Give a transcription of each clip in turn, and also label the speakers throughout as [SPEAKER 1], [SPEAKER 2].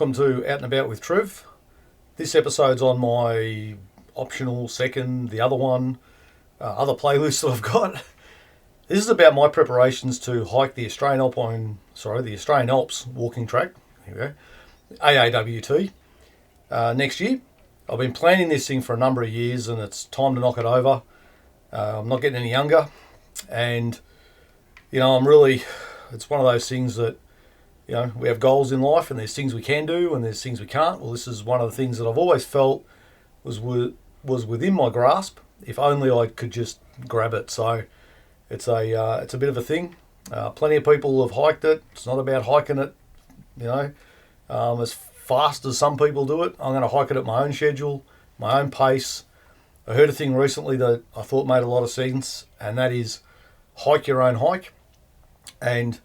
[SPEAKER 1] welcome to Out and About with Trev. This episode's on my optional second, the other one, other playlist that I've got. This is about my preparations to hike the Australian Alps walking track. Here we go, AAWT, next year. I've been planning this thing for a number of years, and it's time to knock it over. I'm not getting any younger, and it's one of those things that, we have goals in life, and there's things we can do and there's things we can't. Well, this is one of the things that I've always felt was within my grasp, if only I could just grab it. So it's a bit of a thing. Plenty of people have hiked it. It's not about hiking it, as fast as some people do it. I'm going to hike it at my own schedule, my own pace. I heard a thing recently that I thought made a lot of sense, and that is hike your own hike. And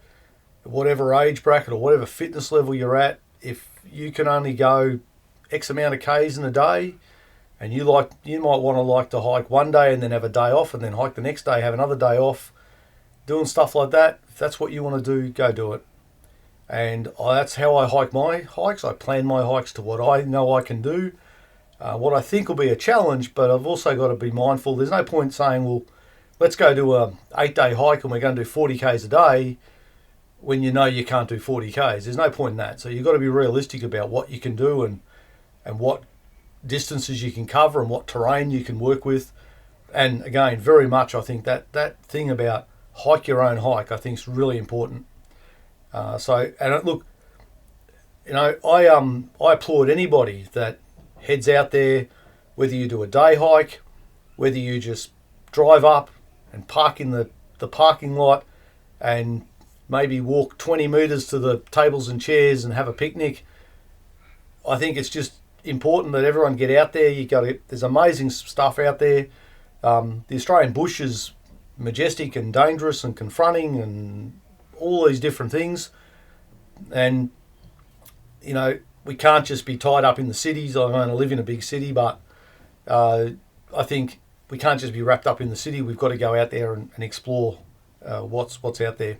[SPEAKER 1] whatever age bracket or whatever fitness level you're at, if you can only go X amount of Ks in a day, and you might want to hike one day and then have a day off, and then hike the next day, have another day off, doing stuff like that. If that's what you want to do, go do it. And that's how I hike my hikes. I plan my hikes to what I know I can do, what I think will be a challenge, but I've also got to be mindful. There's no point saying, well, let's go do a 8-day hike and we're going to do 40 Ks a day, when you know you can't do 40 Ks. There's no point in that. So you've got to be realistic about what you can do and what distances you can cover and what terrain you can work with. And again, very much I think that thing about hike your own hike, I think is really important. I applaud anybody that heads out there, whether you do a day hike, whether you just drive up and park in the parking lot and maybe walk 20 metres to the tables and chairs and have a picnic. I think it's just important that everyone get out there. There's amazing stuff out there. The Australian bush is majestic and dangerous and confronting and all these different things. And, we can't just be tied up in the cities. I want to live in a big city, but I think we can't just be wrapped up in the city. We've got to go out there and explore what's out there.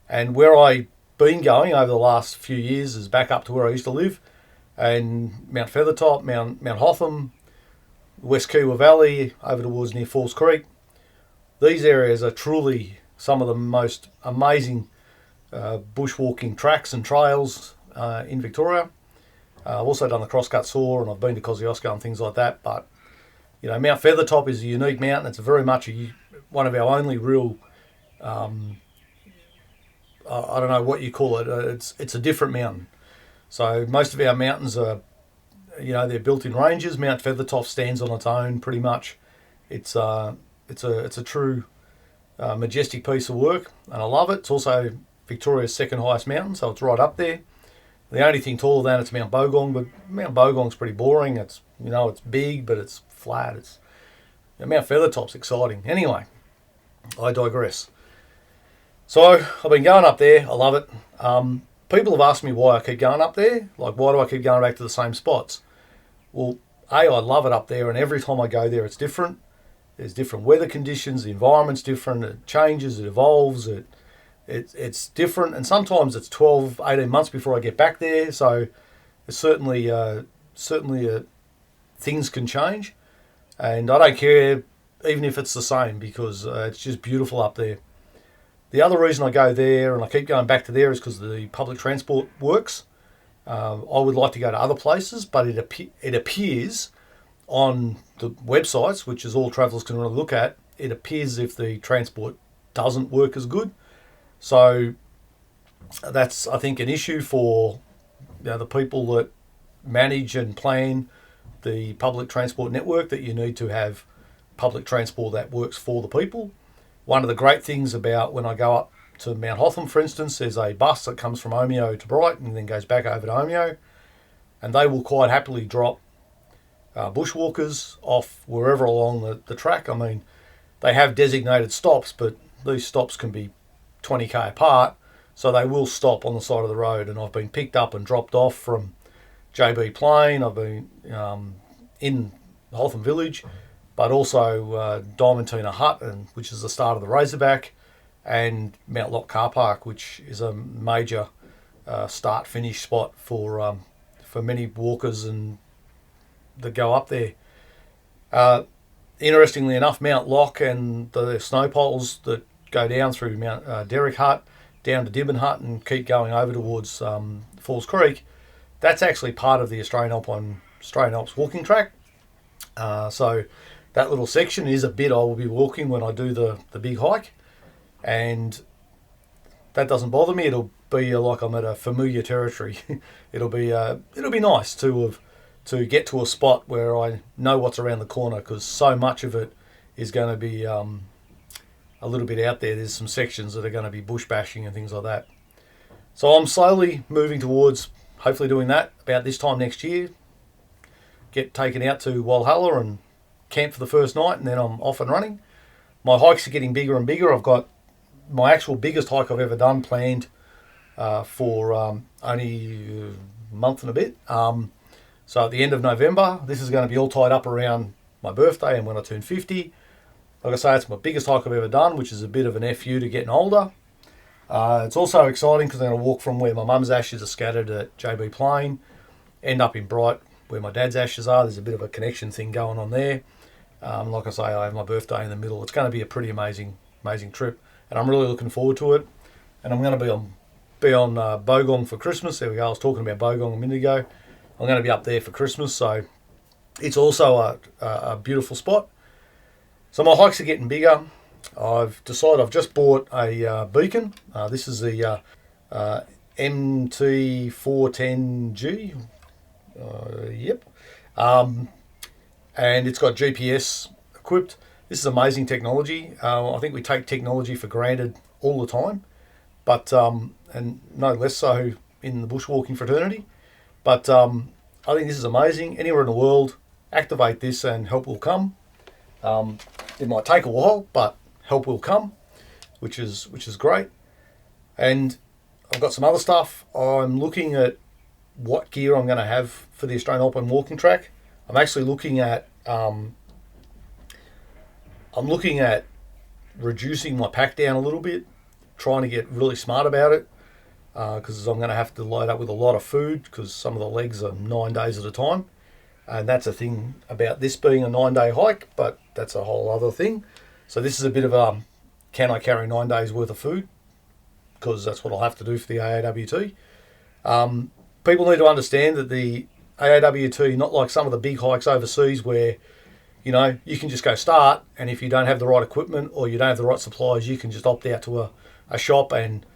[SPEAKER 1] And where I've been going over the last few years is back up to where I used to live, and Mount Feathertop, Mount Hotham, West Kiewa Valley, over towards near Falls Creek. These areas are truly some of the most amazing bushwalking tracks and trails in Victoria. I've also done the Crosscut Soar, and I've been to Kosciuszko and things like that. But Mount Feathertop is a unique mountain. It's very much one of our only real. I don't know what you call it. It's a different mountain. So most of our mountains are, they're built in ranges. Mount Feathertop stands on its own pretty much. It's a true majestic piece of work, and I love it. It's also Victoria's second highest mountain, so it's right up there. The only thing taller than it's Mount Bogong, but Mount Bogong's pretty boring. It's it's big, but it's flat. Mount Feathertop's exciting. Anyway, I digress. So I've been going up there. I love it. People have asked me why I keep going up there. Like, why do I keep going back to the same spots? Well, I love it up there, and every time I go there, it's different. There's different weather conditions. The environment's different. It changes. It evolves. It's different, and sometimes it's 12, 18 months before I get back there. So it's certainly things can change, and I don't care even if it's the same, because it's just beautiful up there. The other reason I go there, and I keep going back to there, is because the public transport works. I would like to go to other places, but it appears on the websites, which is all travellers can really look at, it appears as if the transport doesn't work as good. So that's, I think, an issue for the people that manage and plan the public transport network, that you need to have public transport that works for the people. One of the great things about when I go up to Mount Hotham, for instance, there's a bus that comes from Omeo to Brighton and then goes back over to Omeo, and they will quite happily drop bushwalkers off wherever along the track. I mean, they have designated stops, but these stops can be 20k apart, so they will stop on the side of the road. And I've been picked up and dropped off from JB Plain. I've been in Hotham Village, but also Diamantina Hut, which is the start of the Razorback, and Mount Lock Car Park, which is a major start-finish spot for for many walkers and that go up there. Interestingly enough, Mount Lock and the snow poles that go down through Mount Derick Hut, down to Dibbin Hut and keep going over towards Falls Creek, that's actually part of the Australian Alps walking track. So that little section is a bit I will be walking when I do the big hike, and that doesn't bother me. It'll be like I'm at a familiar territory. it'll be nice to get to a spot where I know what's around the corner, because so much of it is going to be a little bit out there. There's some sections that are going to be bush bashing and things like that. So I'm slowly moving towards hopefully doing that about this time next year. Get taken out to Walhalla and camp for the first night, and then I'm off and running. My hikes are getting bigger and bigger. I've got my actual biggest hike I've ever done planned for only a month and a bit. So at the end of November, this is going to be all tied up around my birthday and when I turn 50. Like I say, it's my biggest hike I've ever done, which is a bit of an FU to getting older. It's also exciting because I'm going to walk from where my mum's ashes are scattered at JB Plain, end up in Bright where my dad's ashes are. There's a bit of a connection thing going on there. Like I say, I have my birthday in the middle. It's going to be a pretty amazing trip, and I'm really looking forward to it. And I'm going to be on Bogong for Christmas. There we go. I was talking about Bogong a minute ago. I'm going to be up there for Christmas, so it's also a beautiful spot. So my hikes are getting bigger. I've decided I've just bought a beacon. This is the MT410G. Yep. And it's got GPS equipped. This is amazing technology. I think we take technology for granted all the time, but and no less so in the bushwalking fraternity. But I think this is amazing. Anywhere in the world, activate this and help will come. It might take a while, but help will come, which is great. And I've got some other stuff. I'm looking at what gear I'm going to have for the Australian Alpine walking track. I'm actually looking at reducing my pack down a little bit, trying to get really smart about it, because I'm going to have to load up with a lot of food because some of the legs are 9 days at a time. And that's a thing about this being a 9-day hike, but that's a whole other thing. So this is a bit of can I carry 9 days worth of food? Because that's what I'll have to do for the AAWT. People need to understand that the AAWT, not like some of the big hikes overseas where, you know, you can just go start, and if you don't have the right equipment or you don't have the right supplies, you can just opt out to a shop and,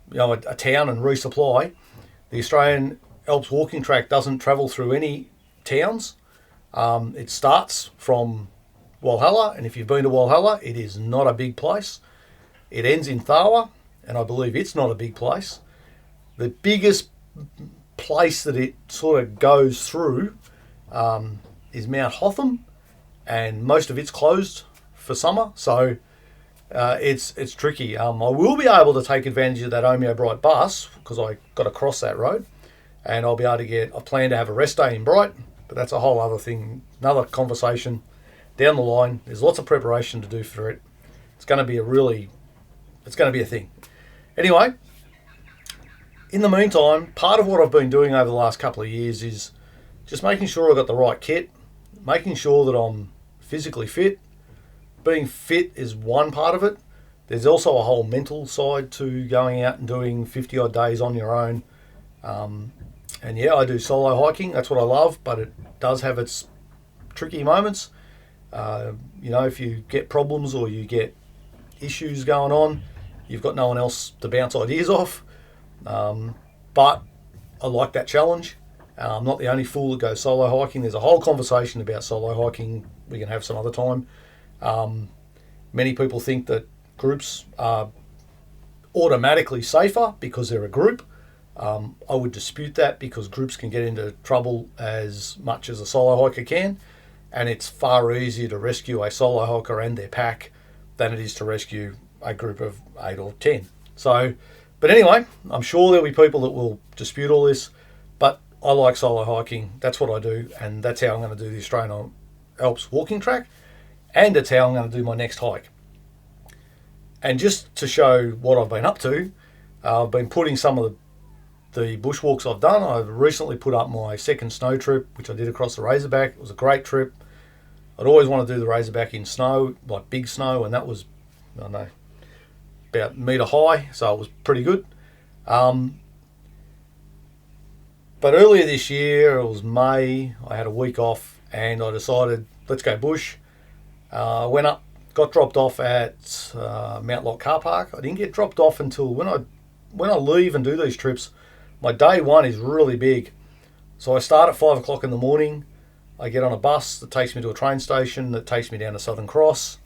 [SPEAKER 1] you know, a town and resupply. The Australian Alps walking track doesn't travel through any towns. It starts from Walhalla, and if you've been to Walhalla, it is not a big place. It ends in Thawa, and I believe it's not a big place. The biggest place that it sort of goes through is Mount Hotham, and most of it's closed for summer, so it's tricky. I will be able to take advantage of that Omeo Bright bus because I got to cross that road, and I'll be able to I plan to have a rest day in Bright, but that's a whole other thing, another conversation down the line. There's lots of preparation to do for it. It's going to be a thing. Anyway, in the meantime, part of what I've been doing over the last couple of years is just making sure I've got the right kit, making sure that I'm physically fit. Being fit is one part of it. There's also a whole mental side to going out and doing 50 odd days on your own. And yeah, I do solo hiking. That's what I love, but it does have its tricky moments. You know, if you get problems or you get issues going on, you've got no one else to bounce ideas off. But I like that challenge. I'm not the only fool that goes solo hiking. There's a whole conversation about solo hiking we can have some other time. Many people think that groups are automatically safer because they're a group. I would dispute that because groups can get into trouble as much as a solo hiker can, and it's far easier to rescue a solo hiker and their pack than it is to rescue a group of 8 or 10. So, but anyway, I'm sure there'll be people that will dispute all this, but I like solo hiking. That's what I do, and that's how I'm going to do the Australian Alps walking track, and it's how I'm going to do my next hike. And just to show what I've been up to, I've been putting some of the bushwalks I've done. I've recently put up my second snow trip, which I did across the Razorback. It was a great trip. I'd always want to do the Razorback in snow, like big snow, and that was, I don't know, about metre high, so it was pretty good. But earlier this year, it was May, I had a week off, and I decided, let's go bush. Went up, got dropped off at Mount Lock car park. I didn't get dropped off until when I leave and do these trips, my day one is really big. So I start at 5 o'clock in the morning. I get on a bus that takes me to a train station that takes me down to Southern Cross.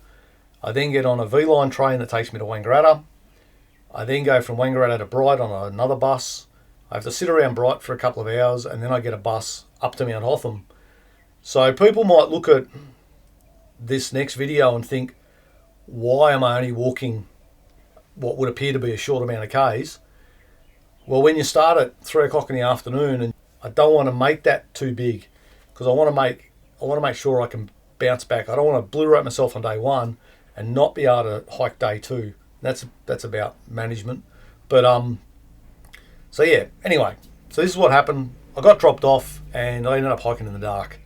[SPEAKER 1] I then get on a V-line train that takes me to Wangaratta. I then go from Wangaratta to Bright on another bus. I have to sit around Bright for a couple of hours, and then I get a bus up to Mount Hotham. So people might look at this next video and think, why am I only walking what would appear to be a short amount of Ks? Well, when you start at 3 o'clock in the afternoon, and I don't want to make that too big, because I want to make sure I can bounce back. I don't want to blue rate myself on day one and not be able to hike day two. That's about management. But so yeah. Anyway, so this is what happened. I got dropped off and I ended up hiking in the dark.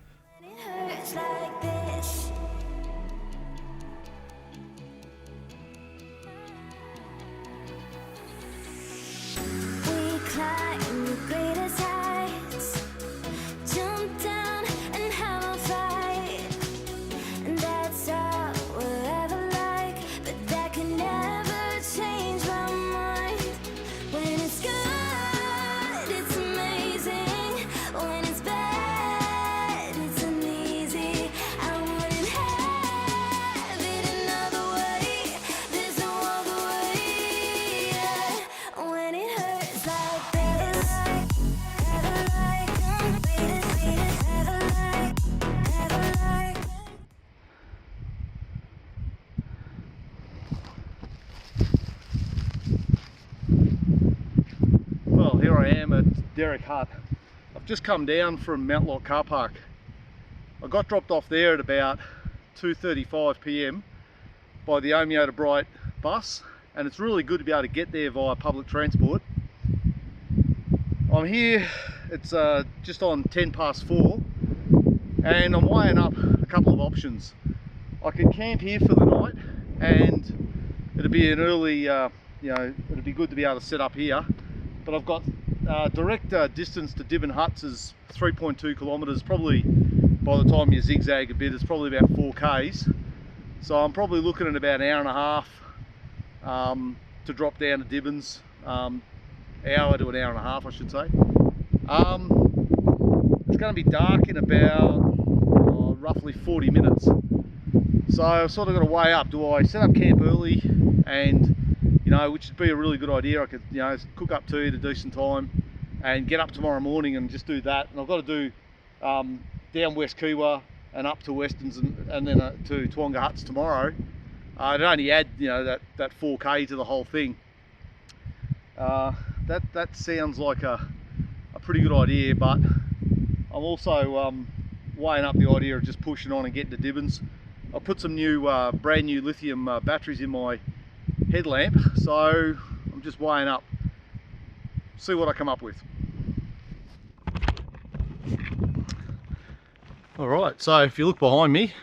[SPEAKER 1] Derick Hut. I've just come down from Mount Lock car park. I got dropped off there at about 2:35 p.m. by the Omeo to Bright bus, and it's really good to be able to get there via public transport. I'm here, it's just on 10 past 4, and I'm weighing up a couple of options. I could camp here for the night, and it'd be an early, it'd be good to be able to set up here, but I've got direct distance to Dibbin Huts is 3.2 kilometres. Probably by the time you zigzag a bit, it's probably about 4 Ks. So I'm probably looking at about an hour and a half to drop down to Dibbins. Hour to an hour and a half, I should say. It's going to be dark in about roughly 40 minutes. So I've sort of got to weigh up. Do I set up camp early and, which would be a really good idea. I could, cook up tea at a decent time and get up tomorrow morning and just do that. And I've got to do down West Kiewa and up to Westerns and then to Tawonga Huts tomorrow. I'd only add, that 4K to the whole thing. That sounds like a pretty good idea, but I'm also weighing up the idea of just pushing on and getting to Dibbins. I put some brand new lithium batteries in my headlamp, so I'm just weighing up, see what I come up with. Alright, so if you look behind me,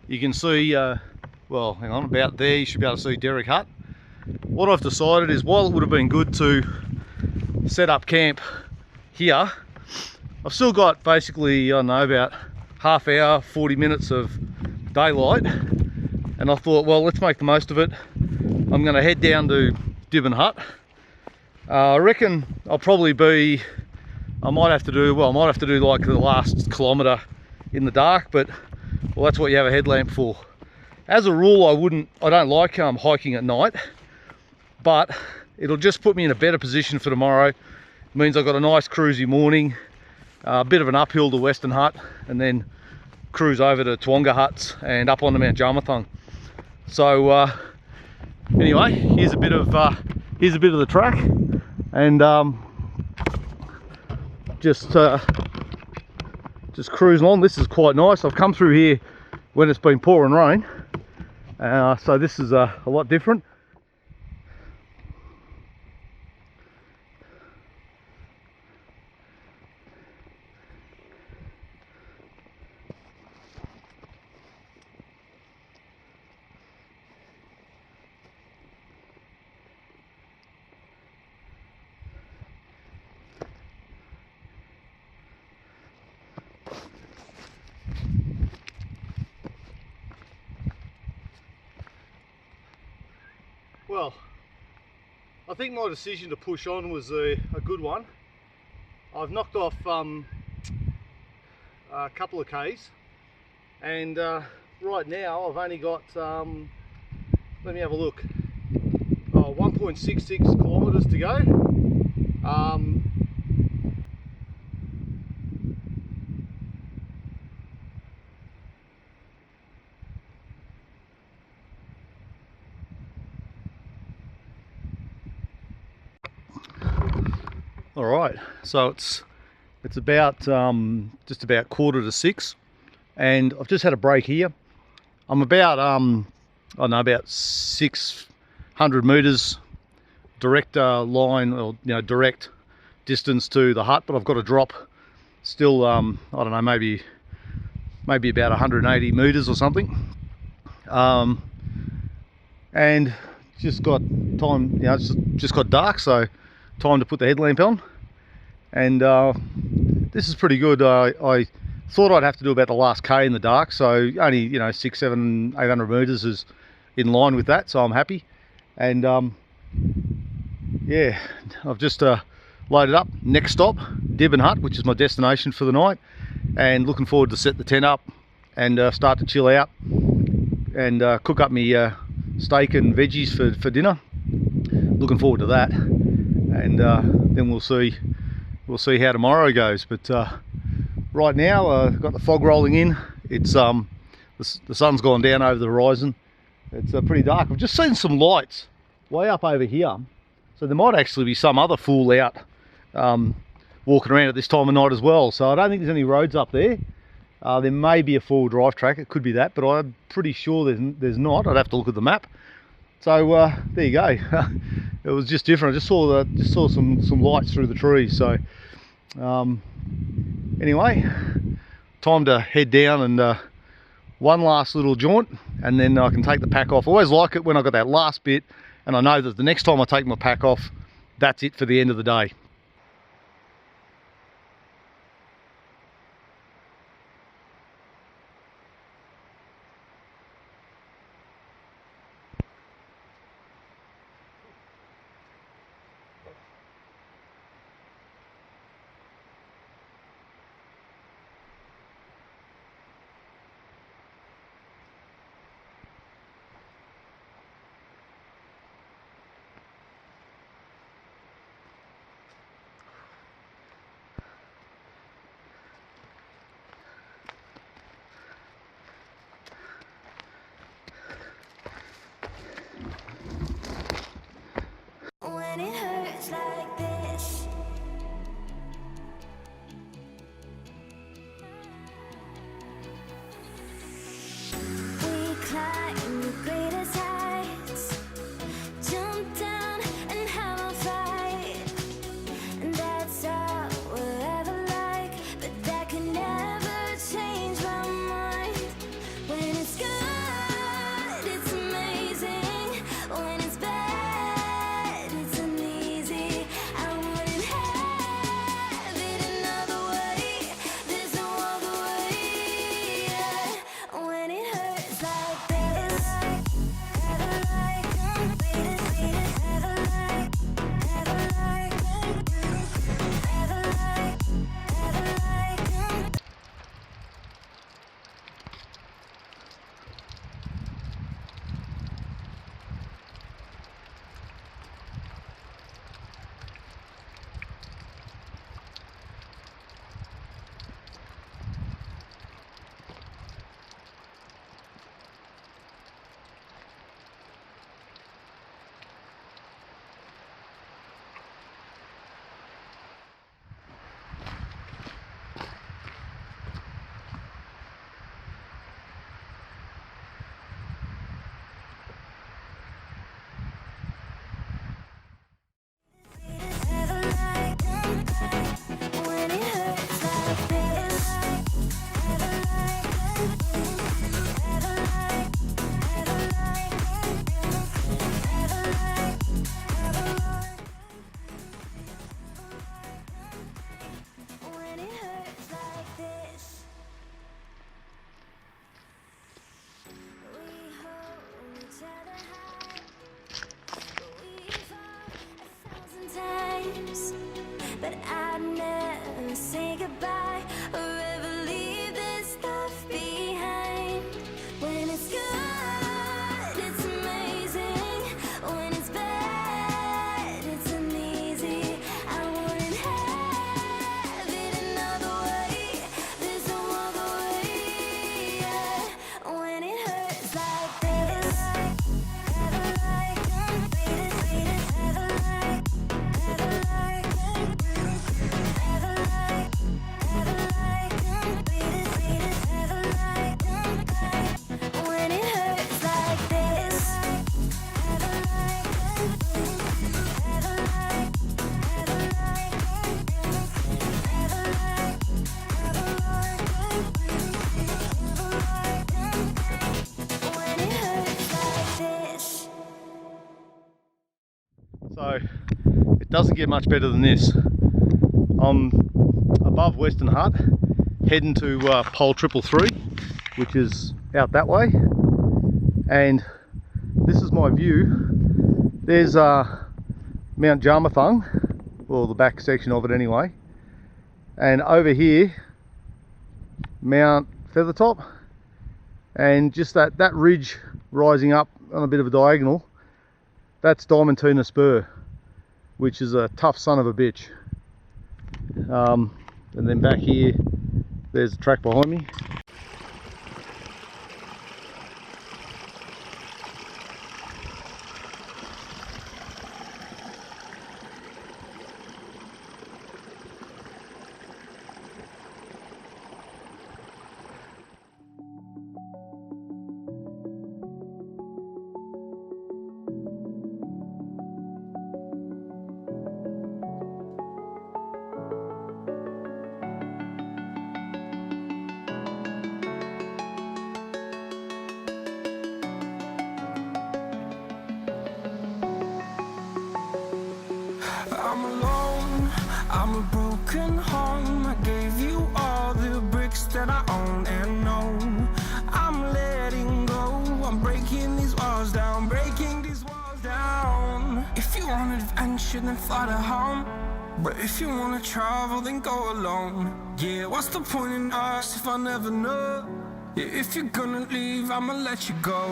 [SPEAKER 1] you can see, well, hang on, about there you should be able to see Derick Hut. What I've decided is, while it would have been good to set up camp here, I've still got basically, I don't know, about half hour, 40 minutes of daylight, and I thought, well, let's make the most of it. I'm going to head down to Dibbin Hut. I reckon I'll probably be, I might have to do like the last kilometre in the dark, but well, that's what you have a headlamp for. As a rule, I don't like hiking at night, but it'll just put me in a better position for tomorrow. It means I've got a nice cruisy morning, a bit of an uphill to Western Hut, and then cruise over to Tawonga Huts and up onto Mount Jarmathung. So anyway, here's a bit of the track, and just cruising on. This is quite nice. I've come through here when it's been pouring rain, so this is a lot different. Well, I think my decision to push on was a good one. I've knocked off a couple of Ks, and right now I've only got, let me have a look, 1.66 kilometres to go. All right, so it's about just about 5:45, and I've just had a break here. I'm about I don't know, about 600 metres direct line, or direct distance to the hut, but I've got to drop still. I don't know, maybe about 180 metres or something. And just got time. It's just got dark, so time to put the headlamp on. And this is pretty good. I thought I'd have to do about the last K in the dark, so only 600, 700, 800 metres is in line with that, so I'm happy. And yeah, I've just loaded up. Next stop, Dibbin Hut, which is my destination for the night, and looking forward to set the tent up and start to chill out and cook up me steak and veggies for dinner. Looking forward to that, and then we'll see how tomorrow goes. But right now I've got the fog rolling in. It's the sun's gone down over the horizon. It's pretty dark. I've just seen some lights way up over here, so there might actually be some other fool out walking around at this time of night as well. So I don't think there's any roads up there. There may be a four-wheel drive track, it could be that, but I'm pretty sure there's not. I'd have to look at the map. So there you go. It was just different. I just saw some lights through the trees. So anyway, time to head down and one last little jaunt, and then I can take the pack off. I always like it when I got that last bit, and I know that the next time I take my pack off, that's it for the end of the day.
[SPEAKER 2] When it hurts like this, we climb the greatest heights, jump down and have a fight, and that's all we'll ever like, but that can never change my mind. When it's good, it's amazing. When it's bad, it's uneasy. I wouldn't have it another way. There's no other way. Yeah. When it hurts
[SPEAKER 1] So it doesn't get much better than this. I'm above Western Hut, heading to pole 333, which is out that way, and this is my view. There's Mount Jarmathung, well, the back section of it anyway, and over here Mount Feathertop, and just that ridge rising up on a bit of a diagonal, that's Diamond Tuna Spur, which is a tough son of a bitch. And then back here, there's the track behind me.
[SPEAKER 3] I'm alone, I'm a broken home. I gave you all the bricks that I own and know. I'm letting go, I'm breaking these walls down, breaking these walls down. If you want adventure, then fly to home. But if you wanna travel, then go alone. Yeah, what's the point in us if I never know? Yeah, if you're gonna leave, I'ma let you go.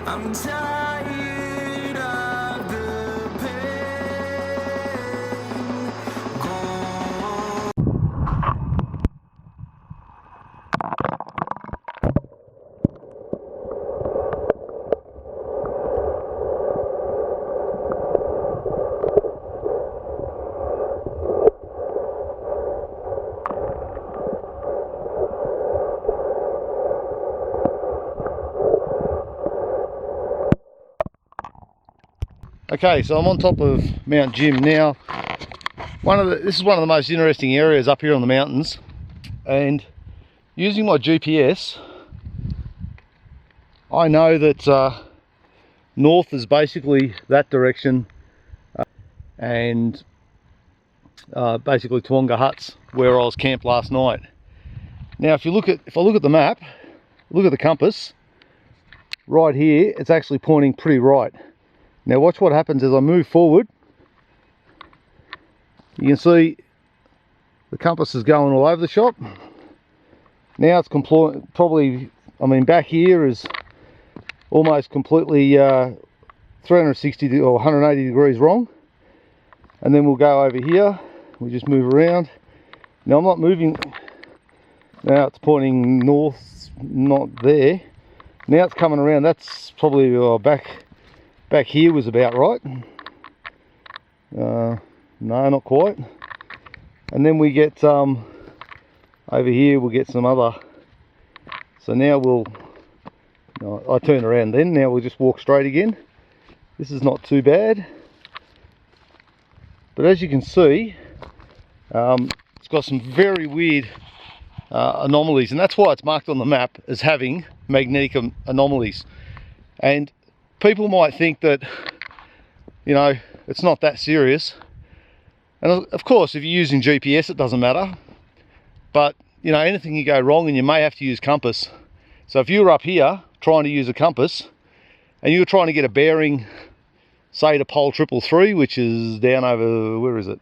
[SPEAKER 3] I'm tired of the pain. Go.
[SPEAKER 1] Okay, so I'm on top of Mount Jim now. This is one of the most interesting areas up here on the mountains, and using my GPS, I know that north is basically that direction, and basically Tawonga Huts, where I was camped last night. Now, if I look at the map, look at the compass, right here, it's actually pointing pretty right. Now watch what happens as I move forward. You can see the compass is going all over the shop. Now it's probably, I mean, back here is almost completely 360 or 180 degrees wrong. And then we'll go over here, we just move around. Now I'm not moving, now it's pointing north, not there. Now it's coming around, that's probably back here was about right. No, not quite. And then we get over here, we'll get some other. So now I turn around then, now we'll just walk straight again. This is not too bad. But as you can see, it's got some very weird anomalies, and that's why it's marked on the map as having magnetic anomalies. And people might think that, you know, it's not that serious. And of course, if you're using GPS, it doesn't matter. But, you know, anything can go wrong and you may have to use compass. So if you were up here trying to use a compass and you were trying to get a bearing, say to pole 333, which is down over, where is it?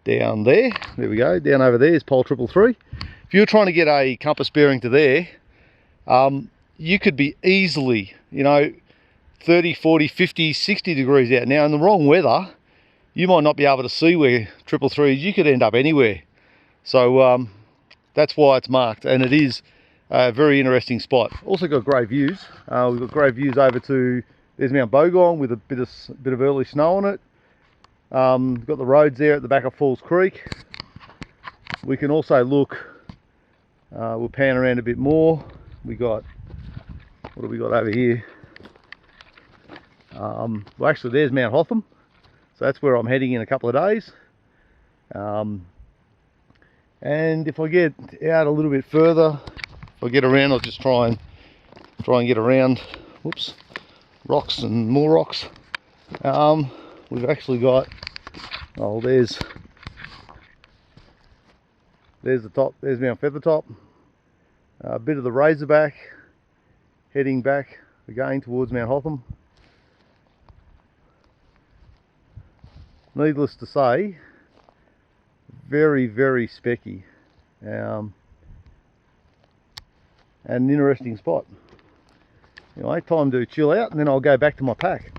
[SPEAKER 1] Down there. There we go. Down over there is pole 333. If you were trying to get a compass bearing to there, you could be easily, you know, 30, 40, 50, 60 degrees out. Now in the wrong weather, you might not be able to see where 333 is. You could end up anywhere. So that's why it's marked, and it is a very interesting spot. Also got great views. We've got great views over to, there's Mount Bogong with a bit of early snow on it. Got the roads there at the back of Falls Creek. We can also look, we'll pan around a bit more. We got, what do we got over here? Well, actually there's Mount Hotham, so that's where I'm heading in a couple of days. And if I get out a little bit further, if I get around, I'll just try try and get around, whoops, rocks and more rocks. We've actually got, oh, there's the top, there's Mount Feathertop, a bit of the Razorback, heading back again towards Mount Hotham. Needless to say, very, very specky, and an interesting spot. Anyway, time to chill out and then I'll go back to my pack.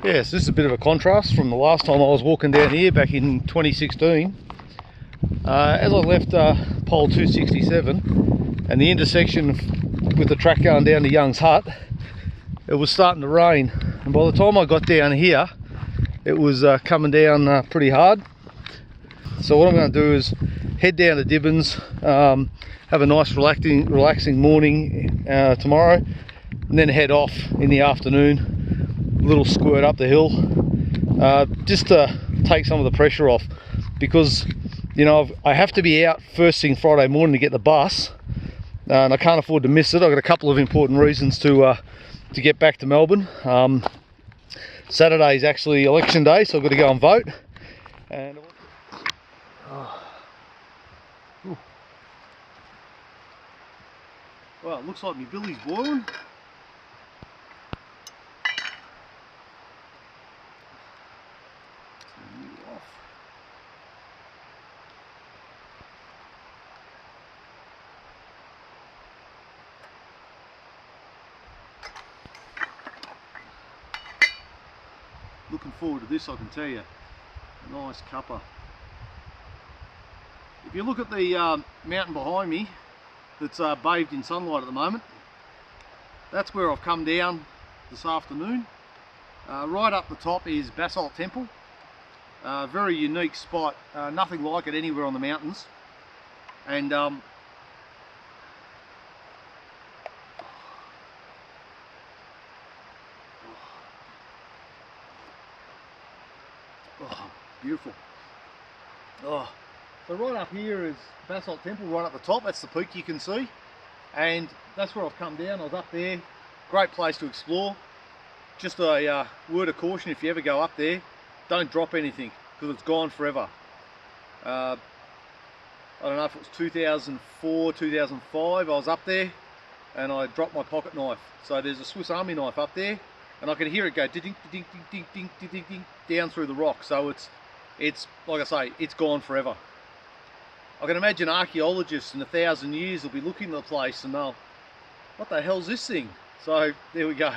[SPEAKER 1] Yes, this is a bit of a contrast from the last time I was walking down here back in 2016. As I left pole 267 and the intersection with the track going down to Young's Hut, it was starting to rain, and by the time I got down here it was coming down pretty hard. So what I'm going to do is head down to Dibbin's, have a nice relaxing morning tomorrow, and then head off in the afternoon, a little squirt up the hill, just to take some of the pressure off, because you know I have to be out first thing Friday morning to get the bus, and I can't afford to miss it. I've got a couple of important reasons to get back to Melbourne. Saturday is actually election day, so I've got to go and vote. And well, it looks like my billy's boiling. Looking forward to this, I can tell you. A nice cuppa. If you look at the mountain behind me that's bathed in sunlight at the moment, that's where I've come down this afternoon. Right up the top is Basalt Temple. Very unique spot, nothing like it anywhere on the mountains. And oh, beautiful. Oh, so right up here is Basalt Temple, right up the top. That's the peak you can see, and that's where I've come down. I was up there. Great place to explore. Just a word of caution: if you ever go up there, don't drop anything because it's gone forever. I don't know if it was 2004, 2005. I was up there, and I dropped my pocket knife. So there's a Swiss Army knife up there, and I can hear it go ding ding ding ding ding ding ding ding down through the rock. So it's like I say, it's gone forever. I can imagine archaeologists in 1,000 years will be looking at the place and they'll, what the hell's this thing? So there we go.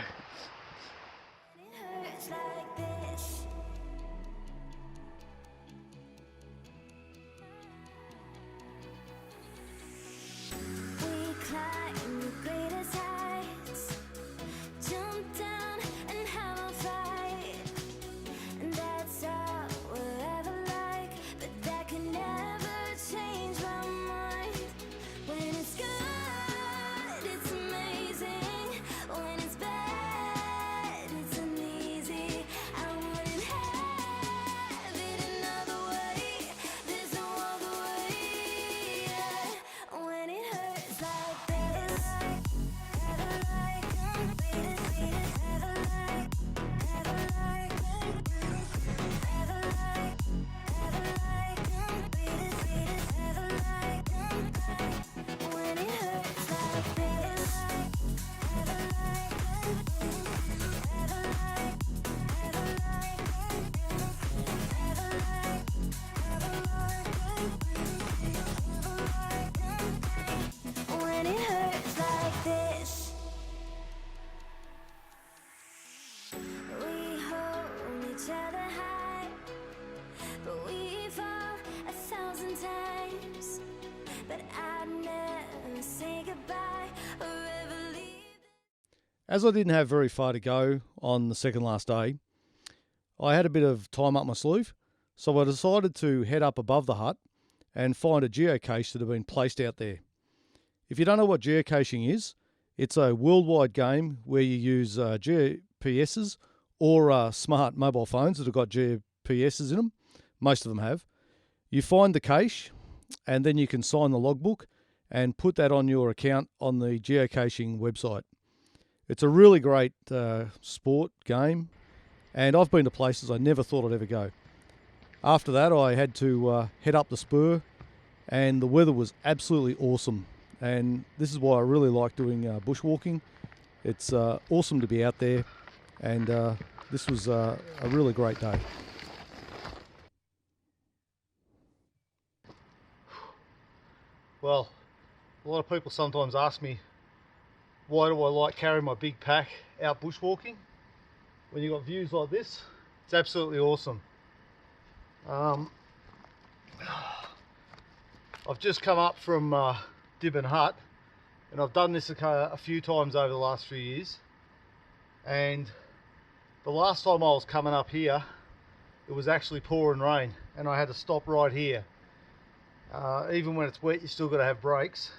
[SPEAKER 1] As I didn't have very far to go on the second last day, I had a bit of time up my sleeve, so I decided to head up above the hut and find a geocache that had been placed out there. If you don't know what geocaching is, it's a worldwide game where you use GPSs or smart mobile phones that have got GPSs in them. Most of them have. You find the cache, and then you can sign the logbook and put that on your account on the geocaching website. It's a really great sport game, and I've been to places I never thought I'd ever go. After that, I had to head up the spur, and the weather was absolutely awesome. And this is why I really like doing bushwalking. It's awesome to be out there, and this was a really great day. Well, a lot of people sometimes ask me, why do I like carrying my big pack out bushwalking? When you've got views like this, it's absolutely awesome. I've just come up from Dibbin Hut, and I've done this a few times over the last few years. And the last time I was coming up here, it was actually pouring rain, and I had to stop right here. Even when it's wet, you still got to have brakes.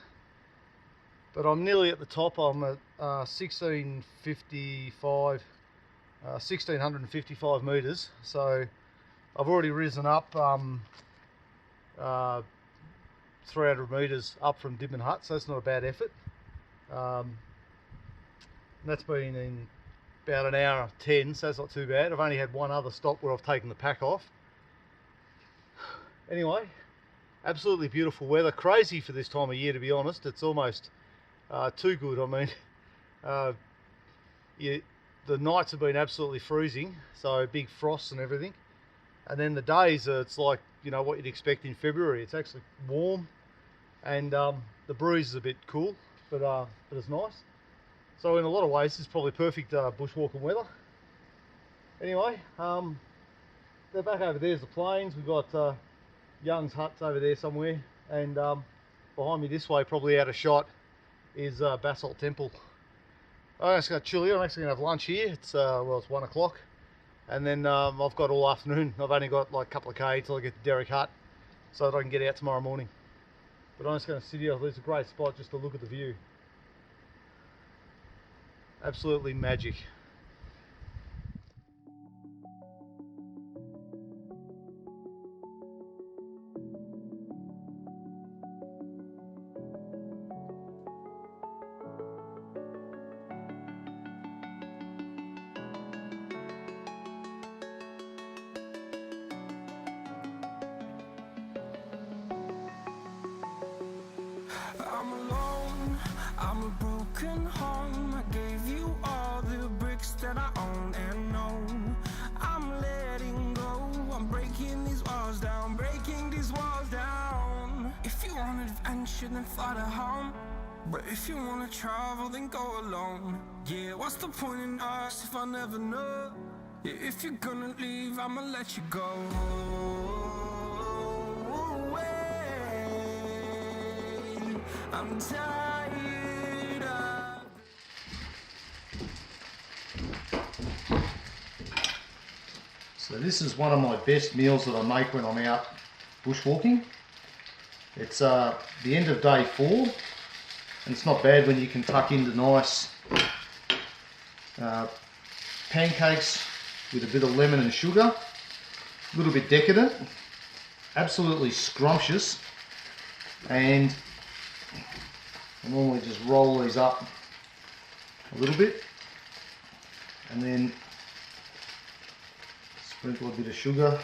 [SPEAKER 1] But I'm nearly at the top. I'm at 1655 meters. So I've already risen up 300 meters up from Dibbin Hut, so that's not a bad effort. And that's been in about an hour 10, so that's not too bad. I've only had one other stop where I've taken the pack off. Anyway, absolutely beautiful weather. Crazy for this time of year, to be honest. It's almost too good. I mean, the nights have been absolutely freezing, so big frosts and everything. And then the days, it's like, you know, what you'd expect in February. It's actually warm, and the breeze is a bit cool, but it's nice. So in a lot of ways, it's probably perfect bushwalking weather. Anyway, they're back over there's the plains. We've got Young's huts over there somewhere, and behind me this way, probably out of shot, is Basalt Temple. I'm just going to chill here. I'm actually going to have lunch here. It's well, it's 1 o'clock, and then I've got all afternoon. I've only got like a couple of K till I get to Derick Hut, so that I can get out tomorrow morning. But I'm just going to sit here. It's a great spot just to look at the view. Absolutely magic.
[SPEAKER 3] I'm alone, I'm a broken home. I gave you all the bricks that I own and know. I'm letting go, I'm breaking these walls down, breaking these walls down. If you want adventure, then fly to home. But if you wanna travel, then go alone. Yeah, what's the point in us if I never know? Yeah, if you're gonna leave, I'ma let you go. I'm tired of...
[SPEAKER 1] So this is one of my best meals that I make when I'm out bushwalking. It's the end of day 4, and it's not bad when you can tuck into nice pancakes with a bit of lemon and sugar, a little bit decadent, absolutely scrumptious. And I normally just roll these up a little bit and then sprinkle a bit of sugar.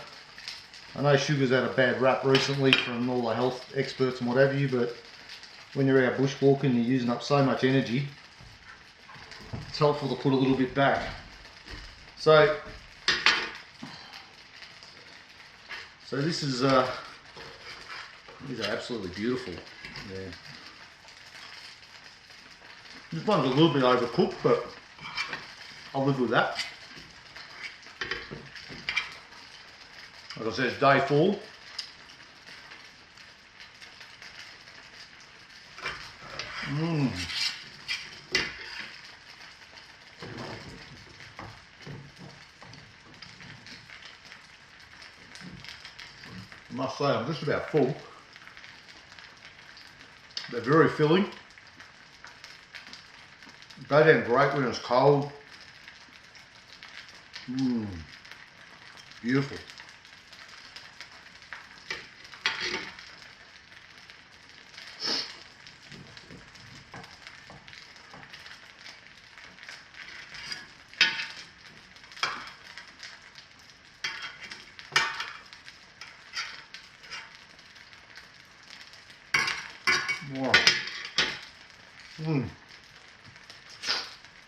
[SPEAKER 1] I know sugar's had a bad rap recently from all the health experts and what have you, but when you're out bushwalking, you're using up so much energy, it's helpful to put a little bit back. So this is these are absolutely beautiful. Yeah. This one's a little bit overcooked, but I'll live with that. Like I said, it's day 4. I must say, I'm just about full. They're very filling. Go down great when it's cold. Beautiful.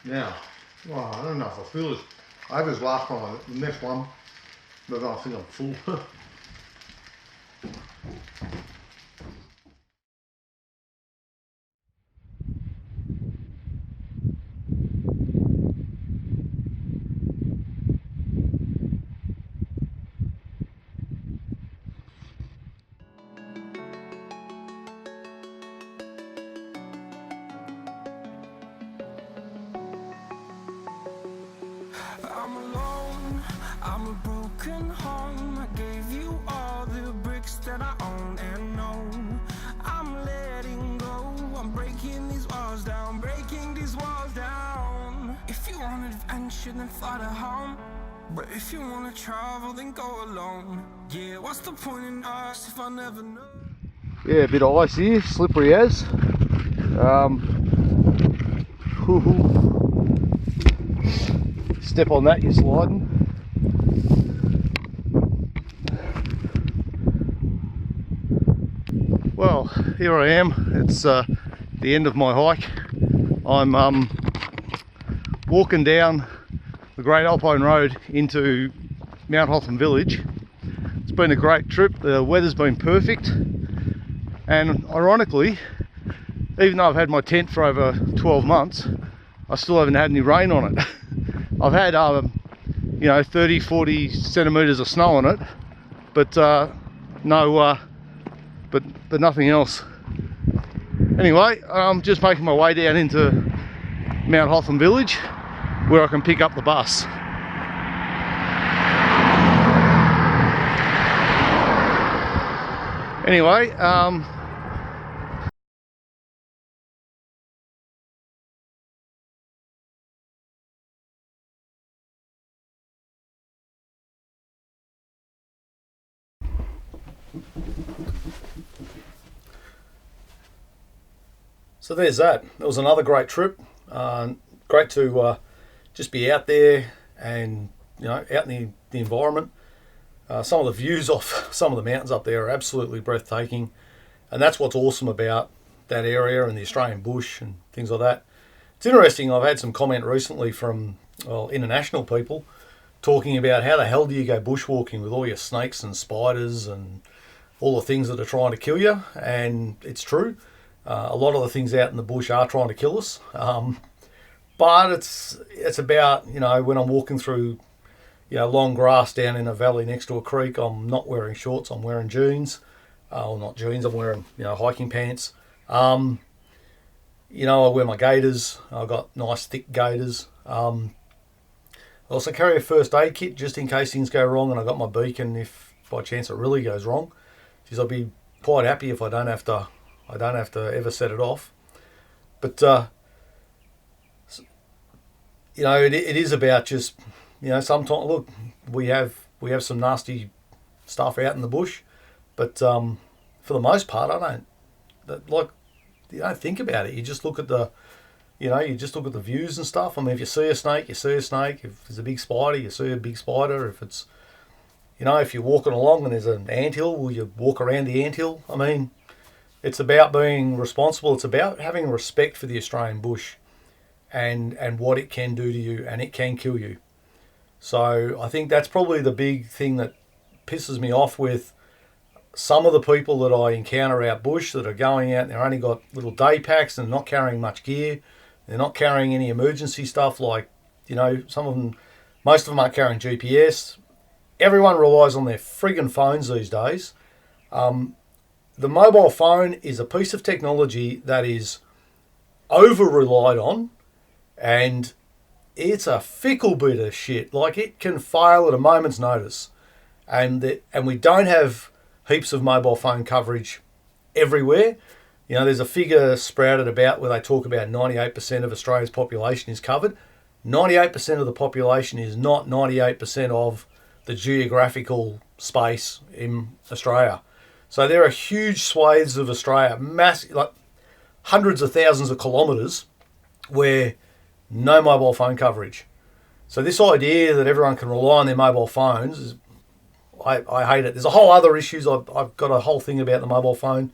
[SPEAKER 1] Now, well, I don't know if I feel it. I had this last one, the next one, but I think I'm full.
[SPEAKER 3] I'm alone, I'm a broken home. I gave you all the bricks that I own and know. I'm letting go, I'm breaking these walls down, breaking these walls down. If you want adventure, then fly to home. But if you wanna travel, then go alone. Yeah, what's the point in us if I never know?
[SPEAKER 1] Yeah, a bit of ice here, slippery as. Step on that, you're sliding. Well, here I am. It's the end of my hike. I'm walking down the Great Alpine Road into Mount Hotham Village. It's been a great trip. The weather's been perfect, and ironically, even though I've had my tent for over 12 months, I still haven't had any rain on it. I've had you know, 30-40 centimeters of snow on it, but but nothing else. Anyway, I'm just making my way down into Mount Hotham Village, where I can pick up the bus. Anyway, so there's that. It was another great trip. Great to just be out there and, you know, out in the environment. Some of the views off some of the mountains up there are absolutely breathtaking, and that's what's awesome about that area and the Australian bush and things like that. It's interesting, I've had some comment recently from, well, international people talking about how the hell do you go bushwalking with all your snakes and spiders and all the things that are trying to kill you. And it's true, a lot of the things out in the bush are trying to kill us, but it's about, you know, when I'm walking through, you know, long grass down in a valley next to a creek, I'm not wearing shorts, I'm wearing jeans. Well, not jeans, I'm wearing, you know, hiking pants. You know, I wear my gaiters. I've got nice thick gaiters. I also carry a first aid kit just in case things go wrong, and I got my beacon if by chance it really goes wrong. Geez, I'll be quite happy if I don't have to ever set it off. But you know, it is about just, you know, sometimes, look, we have some nasty stuff out in the bush, but for the most part, you don't think about it. You just look at the, you know, you just look at the views and stuff. I mean, if you see a snake, you see a snake. If there's a big spider, you see a big spider. If it's, you know, if you're walking along and there's an anthill, will you walk around the anthill? I mean, it's about being responsible. It's about having respect for the Australian bush and what it can do to you, and it can kill you. So I think that's probably the big thing that pisses me off with some of the people that I encounter out bush that are going out and they've only got little day packs and not carrying much gear. They're not carrying any emergency stuff, like, you know, some of them, most of them aren't carrying GPS. Everyone relies on their friggin' phones these days. The mobile phone is a piece of technology that is over-relied on, and it's a fickle bit of shit. Like, it can fail at a moment's notice. And we don't have heaps of mobile phone coverage everywhere. You know, there's a figure sprouted about where they talk about 98% of Australia's population is covered. 98% of the population is not 98% of the geographical space in Australia. So there are huge swathes of Australia, massive, like hundreds of thousands of kilometres, where no mobile phone coverage. So this idea that everyone can rely on their mobile phones is, I hate it. There's a whole other issues. I've got a whole thing about the mobile phone.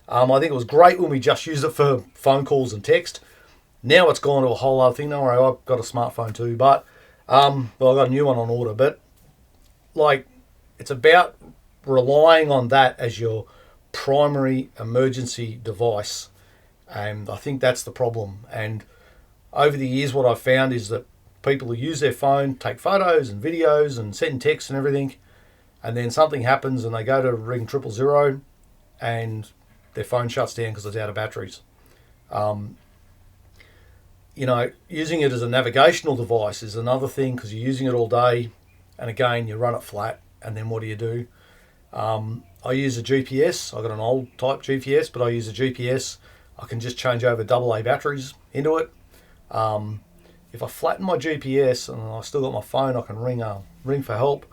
[SPEAKER 1] I think it was great when we just used it for phone calls and text. Now it's gone to a whole other thing. Don't worry, I've got a smartphone too, but well, I've got a new one on order. But like, it's about relying on that as your primary emergency device, and I think that's the problem. And over the years, what I've found is that people who use their phone, take photos and videos and send texts and everything, and then something happens and they go to ring 000 and their phone shuts down because it's out of batteries. You know, using it as a navigational device is another thing, because you're using it all day, and again, you run it flat, and then what do? I use a GPS. I've got an old type GPS, but I use a GPS. I can just change over AA batteries into it. If I flatten my GPS and I've still got my phone, I can ring for help.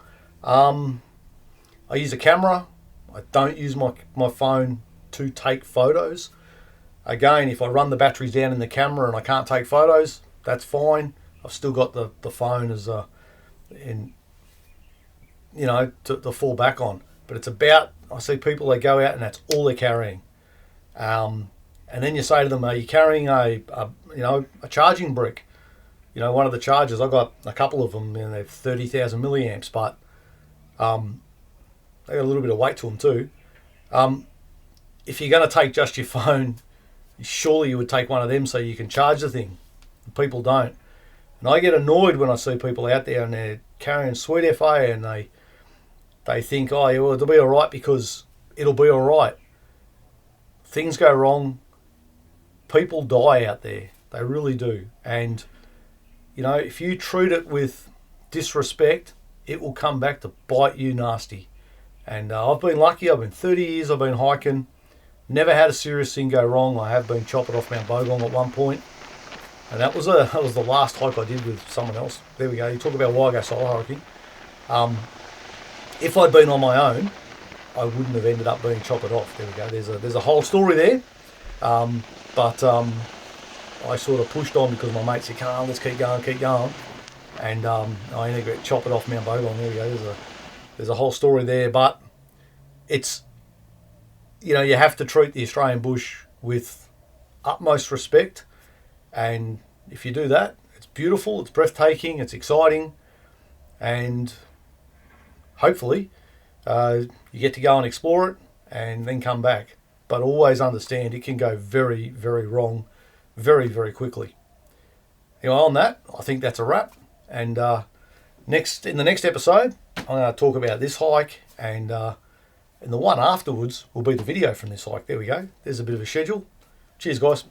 [SPEAKER 1] I use a camera. I don't use my phone to take photos. Again, if I run the batteries down in the camera and I can't take photos, that's fine. I've still got the phone as to fall back on. But it's about, I see people, they go out and that's all they're carrying. And then you say to them, are you carrying a charging brick? You know, one of the chargers, I've got a couple of them, and they're 30,000 milliamps, but they got a little bit of weight to them too. If you're going to take just your phone, surely you would take one of them so you can charge the thing. People don't. And I get annoyed when I see people out there and they're carrying sweet FA and they think, oh, yeah, well, it'll be all right because it'll be all right. Things go wrong. People die out there. They really do. And, you know, if you treat it with disrespect, it will come back to bite you nasty. And I've been lucky. I've been 30 years. I've been hiking. Never had a serious thing go wrong. I have been chopped off Mount Bogong at one point. And that was the last hike I did with someone else. There we go. You talk about why I go solo hiking. If I'd been on my own, I wouldn't have ended up being chopped off. There we go. There's a whole story there. But I sort of pushed on because my mate said, "Come on, let's keep going." And I ended up getting chopped off Mount Bogong. There we go. There's a whole story there. But it's, you know, you have to treat the Australian bush with utmost respect. And if you do that, it's beautiful, it's breathtaking, it's exciting. And hopefully you get to go and explore it and then come back. But always understand it can go very, very wrong very, very quickly. Anyway, on that, I think that's a wrap. And in the next episode, I'm going to talk about this hike, and the one afterwards will be the video from this hike. There we go. There's a bit of a schedule. Cheers, guys.